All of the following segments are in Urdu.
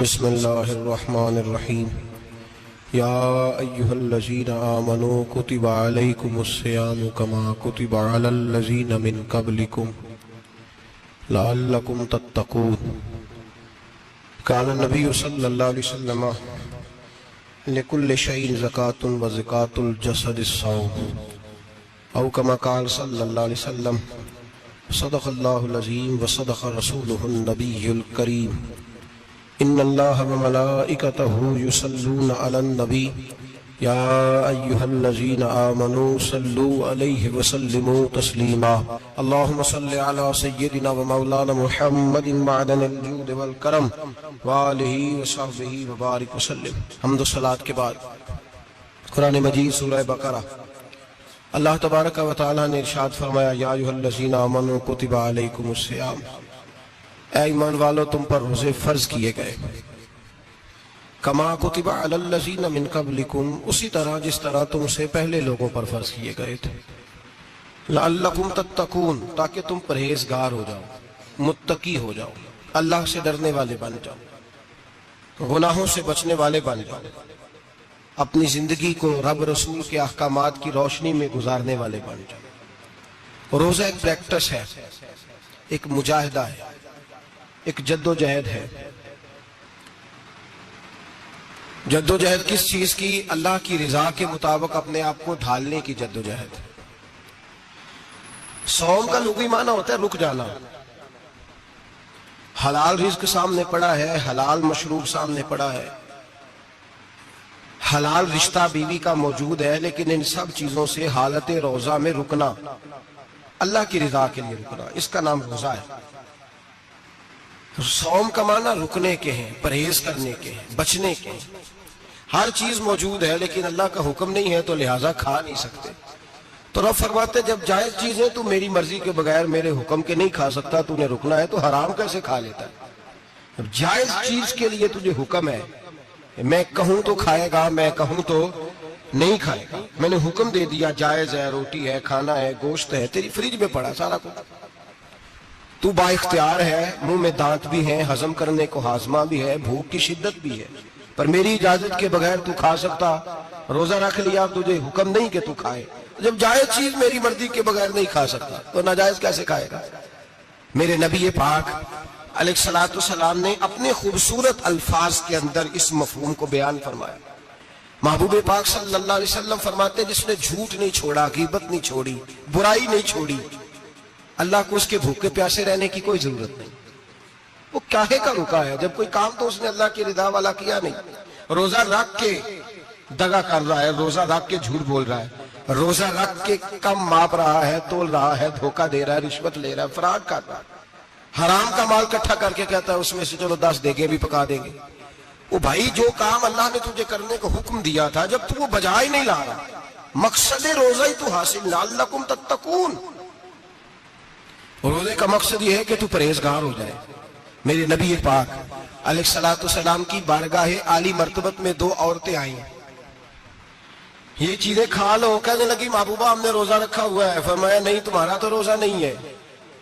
بسم اللہ الرحمن الرحیم یا ایہا الذین آمنوا کتب علیکم الصیام کما کتب علی الذین من قبلکم لعلکم تتقون۔ قال النبی صلی اللہ علیہ وسلم لکل شیء زکاۃ و زکاۃ الجسد الصوم، او کما قال صلی اللہ علیہ وسلم صدق اللہ العظیم و صدق رسولہ النبی الکریم۔ ان اللہ وملائکتہ یصلون علی النبی یا ایہا الذین آمنوا صلوا علیہ وسلموا تسلیما۔ اللہم صل علی سیدنا و مولانا محمد معدن الجود والکرم وآلہ وصحبہ وبارک وسلم۔ حمد و صلاۃ کے بعد قرآن مجید سورہ بقرہ، اللہ تبارک و تعالی نے ارشاد فرمایا یا ایھا الذین آمنوا کتب علیکم الصیام، اے ایمان والو تم پر روزے فرض کیے گئے، کما کتب علی الذین من قبلکم، اسی طرح جس طرح تم سے پہلے لوگوں پر فرض کیے گئے تھے، لعلکم تتقون، تاکہ تم پرہیزگار ہو جاؤ، متقی ہو جاؤ، اللہ سے ڈرنے والے بن جاؤ، گناہوں سے بچنے والے بن جاؤ، اپنی زندگی کو رب رسول کے احکامات کی روشنی میں گزارنے والے بن جاؤ۔ روزہ ایک پریکٹس ہے، ایک مجاہدہ ہے، ایک جد و جہد ہے۔ جد و جہد کس چیز کی؟ اللہ کی رضا کے مطابق اپنے آپ کو ڈھالنے کی جد و جہد۔ صوم کا لغوی معنی ہوتا ہے رک جانا۔ حلال رزق سامنے پڑا ہے، حلال مشروب سامنے پڑا ہے، حلال رشتہ بیوی کا موجود ہے، لیکن ان سب چیزوں سے حالت روزہ میں رکنا، اللہ کی رضا کے لیے رکنا، اس کا نام روزہ ہے۔ صوم کا معنی رکنے کے ہیں، پرہیز کرنے کے ہیں، بچنے کے ہیں۔ ہر چیز موجود ہے لیکن اللہ کا حکم نہیں ہے تو لہٰذا کھا نہیں سکتے۔ تو رب فرماتے جب جائز چیز ہے تو میری مرضی کے بغیر میرے حکم کے نہیں کھا سکتا، تو نے رکنا ہے تو حرام کیسے کھا لیتا ہے؟ جب جائز چیز کے لیے تجھے حکم ہے، میں کہوں تو کھائے گا، میں کہوں تو نہیں کھائے گا، میں نے حکم دے دیا، جائز ہے، روٹی ہے، کھانا ہے، گوشت ہے، تیری فریج میں پڑا سارا کچھ، تو با اختیار ہے، منہ میں دانت بھی ہیں، ہضم کرنے کو ہاضمہ بھی ہے، بھوک کی شدت بھی ہے، پر میری اجازت کے بغیر تو کھا سکتا۔ روزہ رکھ لیا، تجھے حکم نہیں کہ تو کھائے۔ جب جائز چیز میری مرضی کے بغیر نہیں کھا سکتا تو ناجائز کیسے کھائے گا؟ میرے نبی پاک علیہ الصلوۃ والسلام نے اپنے خوبصورت الفاظ کے اندر اس مفہوم کو بیان فرمایا۔ محبوب پاک صلی اللہ علیہ وسلم فرماتے جس نے جھوٹ نہیں چھوڑا، غیبت نہیں چھوڑی، برائی نہیں چھوڑی، اللہ کو اس کے بھوکے پیاسے رہنے کی کوئی ضرورت نہیں۔ وہ کاہے کا رکا ہے؟ جب کوئی کام تو اس نے اللہ کی رضا والا کیا نہیں۔ روزہ رکھ کے دغا کر رہا ہے، روزہ رکھ کے جھوٹ بول رہا ہے، روزہ رکھ کے کم ماپ رہا ہے، تول رہا ہے، دھوکہ دے رہا ہے، رشوت لے رہا ہے، فراڈ کر رہا ہے، حرام کا مال اکٹھا کر کے کہتا ہے اس میں سے چلو 10 دیگے بھی پکا دیں گے۔ وہ بھائی جو کام اللہ نے تجھے کرنے کو حکم دیا تھا، جب تو وہ بجا ہی نہیں لا رہا، مقصد روزہ ہی تو حاصل، لعلکم تتقون۔ روزے کا مقصد یہ ہے کہ تو پرہیزگار ہو جائے۔ میرے نبی پاک علیہ الصلوۃ والسلام کی بارگاہ عالی مرتبت میں 2 عورتیں آئیں، یہ چیزیں کھا لو، کہنے لگی محبوبہ ہم نے روزہ رکھا ہوا ہے۔ فرمایا نہیں، تمہارا تو روزہ نہیں ہے،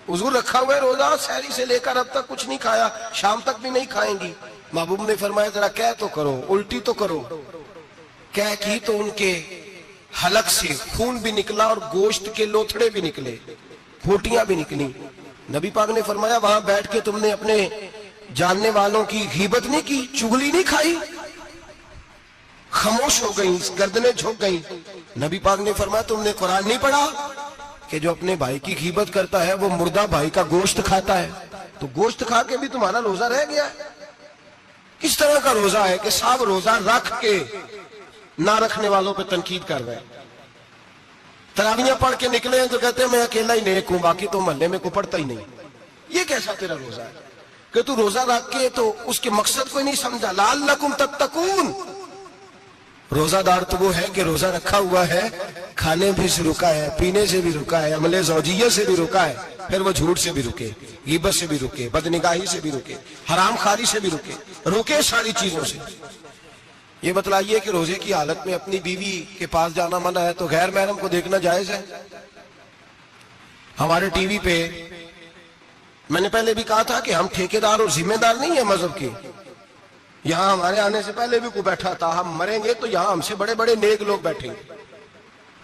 حضور رکھا ہوا ہے روزہ، سحری سے لے کر اب تک کچھ نہیں کھایا، شام تک بھی نہیں کھائیں گی۔ محبوب نے فرمایا ذرا کہہ تو کرو، الٹی تو کرو۔ کہہ کی تو ان کے حلق سے خون بھی نکلا اور گوشت کے لوتھڑے بھی نکلے، پھوٹیاں بھی نکلی۔ نبی پاک نے فرمایا وہاں بیٹھ کے تم نے اپنے جاننے والوں کی غیبت نہیں کی، چغلی نہیں کھائی؟ خاموش ہو گئیں، گردنیں جھک گئیں۔ نبی پاک نے فرمایا تم نے قرآن نہیں پڑھا کہ جو اپنے بھائی کی غیبت کرتا ہے وہ مردہ بھائی کا گوشت کھاتا ہے؟ تو گوشت کھا کے بھی تمہارا روزہ رہ گیا ہے۔ کس طرح کا روزہ ہے کہ صاحب روزہ رکھ کے نہ رکھنے والوں پہ تنقید کر رہے ہیں؟ تراویحیں پڑھ کے نکلے ہیں تو کہتے ہیں میں اکیلا ہی نیک ہوں، باقی تو محلے میں کوئی پڑھتا ہی نہیں۔ یہ کیسا تیرا روزہ ہے کہ تو روزہ رکھ کے تو اس کے مقصد کو نہیں سمجھا؟ لعلکم تتقون۔ روزہ دار تو وہ ہے کہ روزہ رکھا ہوا ہے، کھانے بھی سے رکا ہے، پینے سے بھی رکا ہے، عمل زوجیہ سے بھی رکا ہے، پھر وہ جھوٹ سے بھی رکے، غیبت سے بھی رکے، بدنگاہی سے بھی رکے، حرام خواری سے بھی رکے ساری چیزوں سے۔ یہ بتلائیے کہ روزے کی حالت میں اپنی بیوی کے پاس جانا منع ہے تو غیر محرم کو دیکھنا جائز ہے؟ ہمارے ٹی وی پہ میں نے پہلے بھی کہا تھا کہ ہم ٹھیکیدار اور ذمہ دار نہیں ہیں مذہب کے، یہاں ہمارے آنے سے پہلے بھی کوئی بیٹھا تھا، ہم مریں گے تو یہاں ہم سے بڑے بڑے نیک لوگ بیٹھیں گے،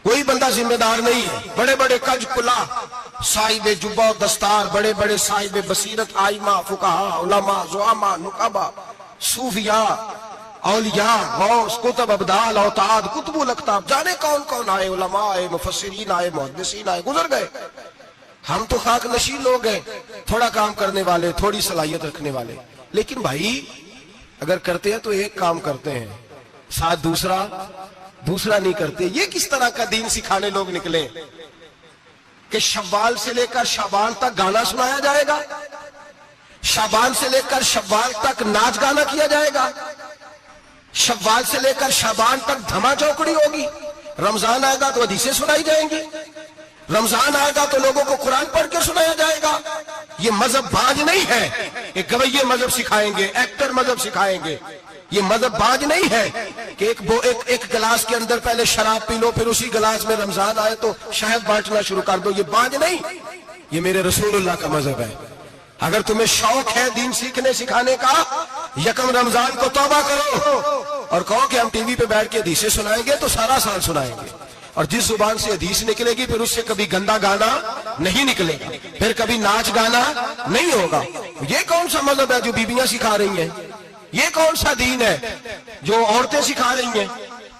کوئی بندہ ذمہ دار نہیں ہے۔ بڑے بڑے کج کلا، صاحب جبہ و دستار، بڑے بڑے صاحب بصیرت، آئمہ، فقہاء، علماء، زعماء، نقباء، صوفیاء، اولیاء، غوث، کتب، ابدال، اوتاد، کتب الاقطاب، جانے کون کون آئے، علماء آئے، مفسرین آئے، محدثین آئے، گزر گئے۔ ہم تو خاک نشین لوگ ہیں، تھوڑا کام کرنے والے، تھوڑی صلاحیت رکھنے والے۔ لیکن بھائی اگر کرتے ہیں تو ایک کام کرتے ہیں، ساتھ دوسرا نہیں کرتے۔ یہ کس طرح کا دین سکھانے لوگ نکلے کہ شوال سے لے کر شعبان تک گانا سنایا جائے گا، شعبان سے لے کر شوال تک ناچ گانا کیا جائے گا، شوال سے لے کر شعبان تک دھما چوکڑی ہوگی، رمضان آئے گا تو حدیثیں سنائی جائیں گی، رمضان آئے گا تو لوگوں کو قرآن پڑھ کے سنایا جائے گا۔ یہ مذہب باج نہیں ہے کہ گویے مذہب سکھائیں گے، ایکٹر مذہب سکھائیں گے۔ یہ مذہب باج نہیں ہے کہ ایک گلاس کے اندر پہلے شراب پی لو، پھر اسی گلاس میں رمضان آئے تو شہد بانٹنا شروع کر دو۔ یہ باج نہیں، یہ میرے رسول اللہ کا مذہب ہے۔ اگر تمہیں شوق ہے دین سیکھنے سکھانے کا، یکم رمضان کو توبہ کرو اور کہو کہ ہم ٹی وی پہ بیٹھ کے حدیثیں سنائیں گے تو سارا سال سنائیں گے، اور جس زبان سے حدیث نکلے گی پھر اس سے کبھی گندا گانا نہیں نکلے گا، پھر کبھی ناچ گانا نہیں ہوگا۔ یہ کون سا مذہب ہے جو بیویاں سکھا رہی ہیں؟ یہ کون سا دین ہے جو عورتیں سکھا رہی ہیں؟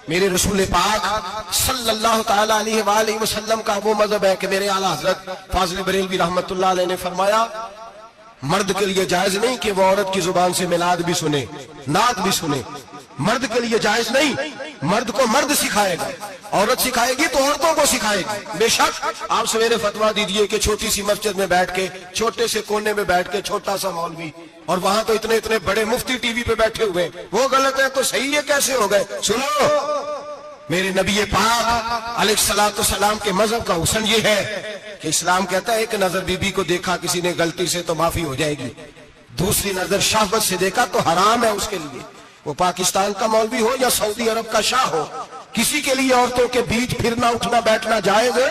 میرے رسول پاک صلی اللہ تعالی علیہ وآلہ وسلم کا وہ مذہب ہے کہ میرے اعلیٰ حضرت فاضل بریلوی رحمت اللہ علیہ نے فرمایا، مرد کے لیے جائز نہیں کہ وہ عورت کی زبان سے میلاد بھی سنے، نعت بھی سنے۔ مرد کے لیے جائز نہیں، مرد کو مرد سکھائے گا، عورت سکھائے گی تو عورتوں کو سکھائے گی۔ بے شک آپ سویرے فتویٰ دیجئے کہ چھوٹی سی مسجد میں بیٹھ کے، چھوٹے سے کونے میں بیٹھ کے چھوٹا سا مولوی، اور وہاں تو اتنے بڑے مفتی ٹی وی پہ بیٹھے ہوئے، وہ غلط ہے تو صحیح ہے کیسے ہو گئے؟ سنو، میرے نبی پاک علیہ الصلوۃ والسلام کے مذہب کا حسن یہ ہے کہ اسلام کہتا ہے ایک نظر بی بی کو دیکھا کسی نے غلطی سے تو معافی ہو جائے گی، دوسری نظر شہوت سے دیکھا تو حرام ہے اس کے لیے، وہ پاکستان کا مولوی ہو یا سعودی عرب کا شاہ ہو، کسی کے لیے عورتوں کے بیچ پھرنا اٹھنا بیٹھنا جائز ہے۔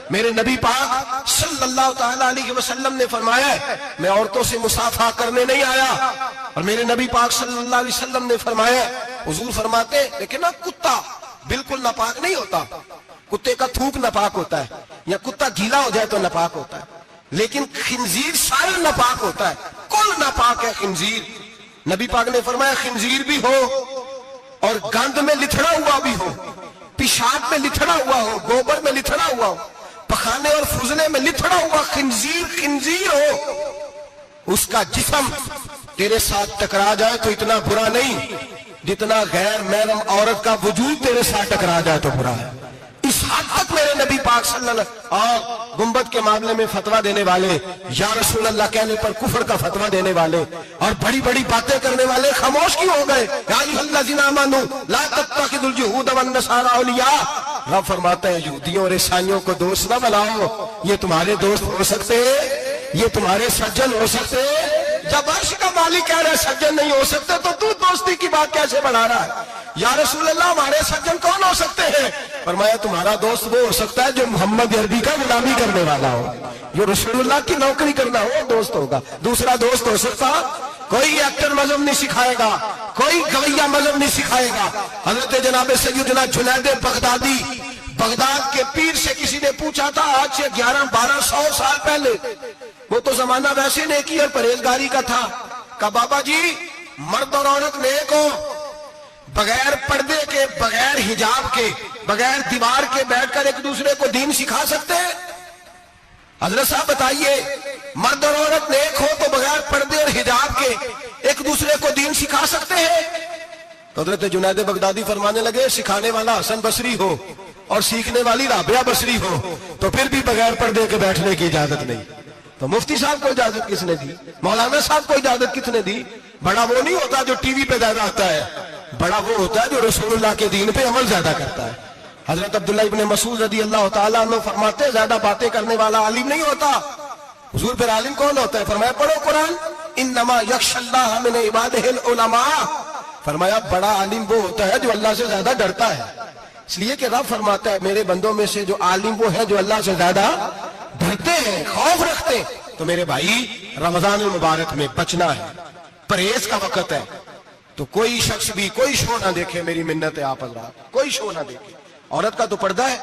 میرے نبی پاک صلی اللہ تعالی علیہ وسلم نے فرمایا ہے میں عورتوں سے مصافحہ کرنے نہیں آیا، اور میرے نبی پاک صلی اللہ علیہ وسلم نے فرمایا، حضور فرماتے لیکن نا کتا بالکل ناپاک نہیں ہوتا، کتے کا تھوک ناپاک ہوتا ہے، یا کتا گیلا ہو جائے تو ناپاک ہوتا ہے، لیکن خنزیر سارا ناپاک ہوتا ہے، کل ناپاک ہے خنزیر۔ نبی پاک نے فرمایا خنزیر بھی ہو اور گند میں لتھڑا ہوا بھی ہو، پیشاب میں لتھڑا ہوا ہو، گوبر میں لتھڑا ہوا ہو، پخانے اور فضلے میں لتھڑا ہوا خنزیر ہو، اس کا جسم تیرے ساتھ ٹکرا جائے تو اتنا برا نہیں جتنا غیر محرم عورت کا وجود تیرے ساتھ ٹکرا جائے تو برا ہے۔ اس حد تک میرے نبی پاک صلی اللہ علیہ وسلم اور گنبد کے معاملے میں فتویٰ دینے والے، یا رسول اللہ کہنے پر کفر کا فتویٰ دینے والے اور بڑی بڑی باتیں کرنے والے خاموش کیوں ہو گئے؟ یا ایھا الذین آمنوا لا تتخذوا اليہود والنصارى اولیاء، رب فرماتا ہے یہودیوں اور عیسائیوں کو دوست نہ بناؤ، یہ تمہارے دوست ہو سکتے ہیں، یہ تمہارے سجن ہو سکتے ہیں۔ جب عرش کا مالک کہہ رہا ہے سجن نہیں ہو سکتے تو دوستی کی بات کیسے بنا رہا ہے؟ یا رسول اللہ ہمارے سجن کون ہو سکتے ہیں؟ فرمایا تمہارا دوست وہ ہو سکتا ہے جو محمد عربی کا غلامی کرنے والا ہو، جو رسول اللہ کی نوکری کرنا ہو دوست ہوگا۔ دوسرا دوست ہو سکتا کوئی ایکٹر مذہب نہیں سکھائے گا، کوئی گویہ مذہب نہیں سکھائے گا۔ حضرت جناب سیدنا جنید بغدادی، بغداد کے پیر سے کسی نے پوچھا تھا آج سے 1100-1200 سال پہلے، وہ تو زمانہ ویسے نیکی اور پرہیزگاری کا تھا، کہا بابا جی مرد اور عورت نیک ہو، بغیر پردے کے، بغیر حجاب کے، بغیر دیوار کے بیٹھ کر ایک دوسرے کو دین سکھا سکتے ہیں؟ حضرت صاحب بتائیے، مرد اور عورت نیک ہو تو بغیر پردے اور حجاب کے ایک دوسرے کو دین سکھا سکتے ہیں؟ تو حضرت جنید بغدادی فرمانے لگے سکھانے والا حسن بصری ہو اور سیکھنے والی رابعہ بصری ہو تو پھر بھی بغیر پردے کے بیٹھنے کی اجازت نہیں۔ تو مفتی صاحب کو اجازت کس نے دی؟ مولانا صاحب کو اجازت کس نے دی؟ بڑا وہ نہیں ہوتا جو ٹی وی پہ زیادہ آتا ہے، بڑا وہ ہوتا ہے جو رسول اللہ کے دین پہ عمل زیادہ کرتا ہے۔ حضرت عبداللہ ابن مسعود رضی اللہ تعالیٰ عنہ فرماتے زیادہ باتیں کرنے والا عالم نہیں ہوتا۔ حضور پھر عالم کون ہوتا ہے؟ فرمایا پڑھو قرآن، انما یخشی اللہ من عبادہ العلماء، فرمایا بڑا عالم وہ ہوتا ہے جو اللہ سے زیادہ ڈرتا ہے۔ اس لیے کہ رب فرماتا ہے میرے بندوں میں سے جو عالم وہ ہے جو اللہ سے زیادہ ڈرتے ہیں، خوف رکھتے ہیں۔ تو میرے بھائی رمضان المبارک میں بچنا ہے، پرہیز کا وقت ہے، تو کوئی شخص بھی کوئی شو نہ دیکھے، میری منت ہے آپ حضرات، کوئی شو نہ دیکھے۔ عورت کا تو پردہ ہے،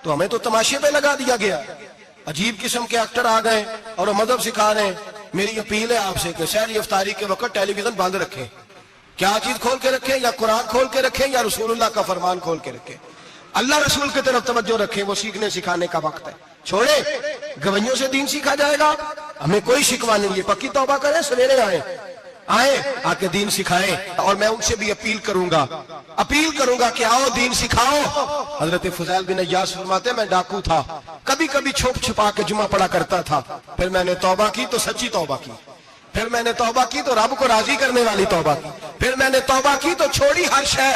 تو ہمیں تو تماشے پہ لگا دیا گیا، عجیب قسم کے ایکٹر آ گئے اور وہ مذہب سکھا رہے ہیں۔ میری اپیل ہے آپ سے کہ سحری افطاری کے وقت ٹیلی ویژن بند رکھیں، کیا چیز کھول کے رکھیں؟ یا قرآن کھول کے رکھیں یا رسول اللہ کا فرمان کھول کے رکھیں، اللہ رسول کی طرف توجہ رکھیں، وہ سیکھنے سکھانے کا وقت ہے۔ چھوڑے گویوں سے دین سیکھا جائے گا، ہمیں کوئی شکوا نہیں ہے، پکی توبہ کریں، سویرے آئیں آ کے دین سکھائیں۔ اور میں ان سے بھی اپیل کروں گا کہ آؤ دین سکھاؤ۔ حضرت فضیل بن عیاض فرماتے ہیں میں ڈاکو تھا، کبھی کبھی چھپ چھپا کے جمعہ پڑھا کرتا تھا، پھر میں نے توبہ کی تو سچی توبہ کی، پھر میں نے توبہ کی تو رب کو راضی کرنے والی توبہ کی، پھر میں نے توبہ کی تو چھوڑی ہر شے،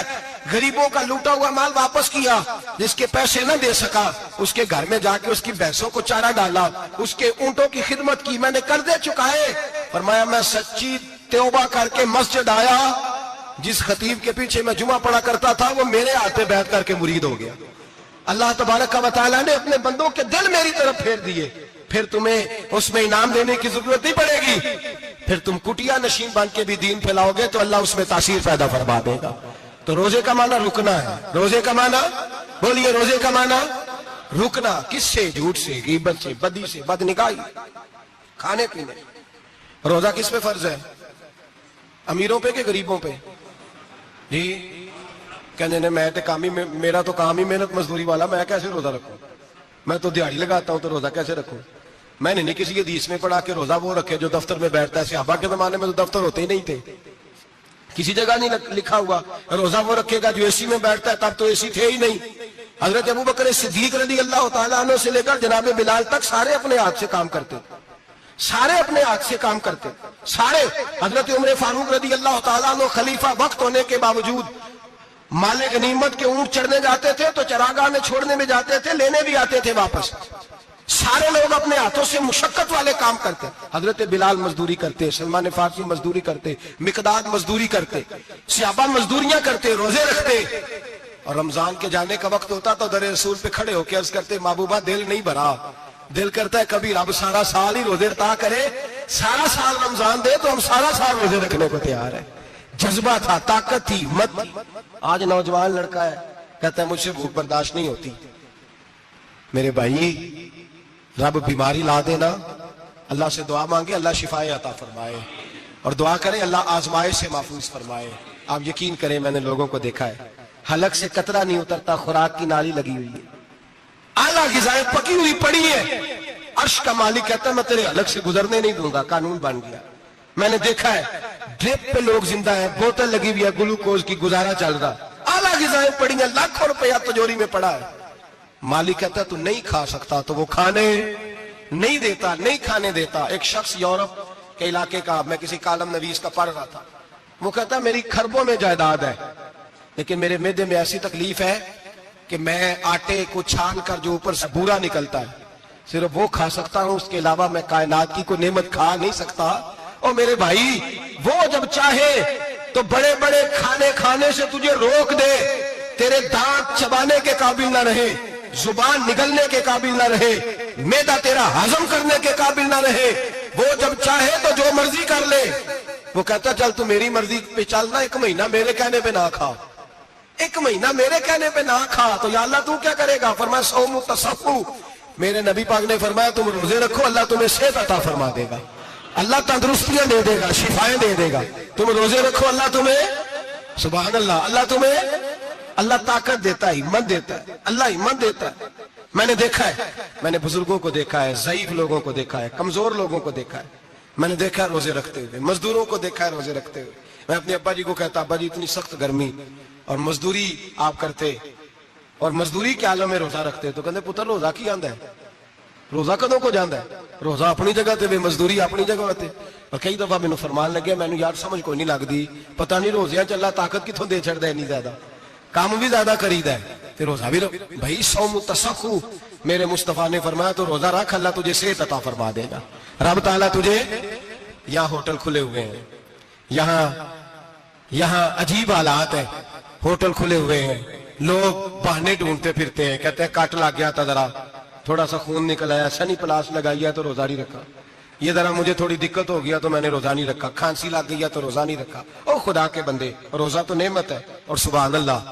غریبوں کا لوٹا ہوا مال واپس کیا، جس کے پیسے نہ دے سکا اس کے گھر میں جا کے اس کی بھینسوں کو چارہ ڈالا، اس کے اونٹوں کی خدمت کی، میں نے قرضے چکائے۔ فرمایا میں سچی توبہ کر کے مسجد آیا، جس خطیب کے پیچھے میں جمعہ پڑھا کرتا تھا وہ میرے ہاتھ پہ بیٹھ کر کے مرید ہو گیا۔ اللہ تبارک و تعالیٰ نے اپنے بندوں کے دل میری طرف پھیر دیے، پھر تمہیں اس میں انعام دینے کی ضرورت نہیں پڑے گی، پھر تم کٹیا نشین بن کے بھی دین پھیلاؤ گے تو اللہ اس میں تاثیر پیدا فرما دے گا۔ تو روزے کا معنی رکنا ہے، روزے کا معنی بولیے، روزے کا معنی رکنا، کس سے؟ جھوٹ سے، غیبت سے، بدی سے، بد نگاہی، کھانے پینے۔ روزہ کس پہ فرض ہے؟ امیروں پہ کہ غریبوں پہ؟ جی کہنے میں تو کام ہی، میرا تو کام ہی محنت مزدوری والا، میں کیسے روزہ رکھوں؟ میں تو دیہڑی لگاتا ہوں تو روزہ کیسے رکھوں؟ میں نے نہیں کسی حدیث میں پڑھا کہ روزہ وہ رکھے جو دفتر میں بیٹھتا ہے، صحابہ کے زمانے میں تو دفتر ہوتے ہی نہیں تھے، کسی جگہ نہیں لکھا ہوا روزہ وہ رکھے گا جو اے سی میں بیٹھتا ہے، تب تو اے سی تھے ہی نہیں۔ حضرت ابوبکر صدیق رضی اللہ تعالیٰ عنہ سے لے کر جناب بلال تک سارے اپنے ہاتھ سے کام کرتے، سارے اپنے ہاتھ سے کام کرتے، سارے۔ حضرت عمر فاروق رضی اللہ تعالیٰ عنہ خلیفہ وقت ہونے کے باوجود مال غنیمت کے اونٹ چڑھنے جاتے تھے تو چراگاہ میں چھوڑنے میں جاتے تھے، لینے بھی آتے تھے واپس، سارے لوگ اپنے ہاتھوں سے مشقت والے کام کرتے۔ حضرت بلال مزدوری کرتے، سلمان فارسی مزدوری کرتے، مقداد مزدوری کرتے، صحابہ مزدوریاں کرتے، روزے رکھتے، اور رمضان کے جانے کا وقت ہوتا تو در رسول پہ کھڑے ہو کے عرض کرتے محبوبہ دل نہیں بھرا، دل کرتا ہے کبھی رب سارا سال ہی روزے عطا کرے، سارا سال رمضان دے تو ہم سارا سال روزے رکھنے کو تیار ہیں۔ جذبہ تھا، طاقت تھی، ہمت تھی۔ آج نوجوان لڑکا ہے کہتا ہے مجھ سے بھوک برداشت نہیں ہوتی۔ میرے بھائی رب بیماری لا دینا، اللہ سے دعا مانگے اللہ شفائے عطا فرمائے، اور دعا کریں اللہ آزمائش سے محفوظ فرمائے۔ آپ یقین کریں میں نے لوگوں کو دیکھا ہے حلق سے قطرہ نہیں اترتا، خوراک کی نالی لگی ہوئی ہے، اعلیٰ غذائیں پکی ہوئی پڑی ہے، عرش کا مالک کہتا ہے میں تیرے حلق سے گزرنے نہیں دوں گا، قانون بن گیا۔ میں نے دیکھا ہے ڈرپ پہ لوگ زندہ ہیں، بوتل لگی ہوئی ہے گلوکوز کی، گزارا چل رہا، اعلیٰ غذائیں پڑی ہیں، لاکھوں روپیہ تجوری میں پڑا ہے۔ مالک کہتا ہے تو نہیں کھا سکتا تو وہ کھانے نہیں دیتا، نہیں کھانے دیتا۔ ایک شخص یورپ کے علاقے کا، میں کسی کالم نویس کا پڑھ رہا تھا، وہ کہتا ہے میری خربوں میں جائیداد ہے لیکن میرے معدے میں ایسی تکلیف ہے کہ میں آٹے کو چھان کر جو اوپر سے بورا نکلتا ہے صرف وہ کھا سکتا ہوں، اس کے علاوہ میں کائنات کی کوئی نعمت کھا نہیں سکتا۔ اور میرے بھائی وہ جب چاہے تو بڑے بڑے کھانے کھانے سے تجھے روک دے، تیرے دانت چبانے کے قابل نہ رہے، زبان نگلنے کے قابل نہ رہے، معدہ تیرا ہضم کرنے کے قابل نہ رہے، وہ جب چاہے تو جو مرضی کر لے۔ وہ کہتا چل تو میری مرضی پہ چلنا، ایک مہینہ میرے کہنے پہ نہ کھا، ایک مہینہ میرے کہنے پہ نہ کھا، تو یا اللہ تو کیا کرے گا؟ فرمایا صوم تصفو، میرے نبی پاک نے فرمایا تم روزے رکھو اللہ تمہیں صحت عطا فرما دے گا، اللہ تندرستیاں دے دے گا، شفائیں دے دے گا۔ تم روزے رکھو اللہ تمہیں، سبحان اللہ، اللہ تمہیں، اللہ طاقت دیتا ہے، ہمت دیتا ہے، اللہ ہمت دیتا ہے۔ میں نے دیکھا ہے، میں نے بزرگوں کو دیکھا ہے، ضعیف لوگوں کو دیکھا ہے، کمزور لوگوں کو دیکھا ہے، میں نے دیکھا ہے روزے رکھتے ہوئے، مزدوروں کو دیکھا ہے روزے رکھتے ہوئے۔ میں اپنے ابا جی کو کہتا ابا جی اتنی سخت گرمی اور مزدوری آپ کرتے اور مزدوری کے عالم میں روزہ رکھتے، تو کہتے پتر روزہ کی آندا ہے، روزہ کدوں کو جانا ہے، روزہ اپنی جگہ تے مزدوری اپنی جگہ تے۔ اور کئی دفعہ مینوں فرمان لگے، مینوں یار سمجھ کوئی نہیں لگتی، پتہ نہیں روزیاں چ اللہ طاقت کتوں دے چھڑدا ہے، نہیں زیادہ کام بھی زیادہ کریدا ہے تے روزہ بھی بھائی صوم تصفو میرے مصطفیٰ نے فرمایا تو روزہ رکھ اللہ تجھے صحت عطا فرما دے گا۔ رب تعالیٰ تجھے، یہاں ہوٹل کھلے ہوئے ہیں، یہاں عجیب حالات ہیں، ہوٹل کھلے ہوئے ہیں، لوگ بہانے ڈھونڈتے پھرتے ہیں، کہتے ہیں کٹ لگ گیا تھا ذرا تھوڑا سا خون نکل آیا، سنی پلاس لگائی ہے تو روزہ نہیں رکھا، یہ ذرا مجھے تھوڑی دقت ہو گیا تو میں نے روزہ نہیں رکھا, کھانسی لگ گئی تو روزہ نہیں رکھا. او خدا کے بندے, روزہ تو نعمت ہے. اور سبحان اللہ,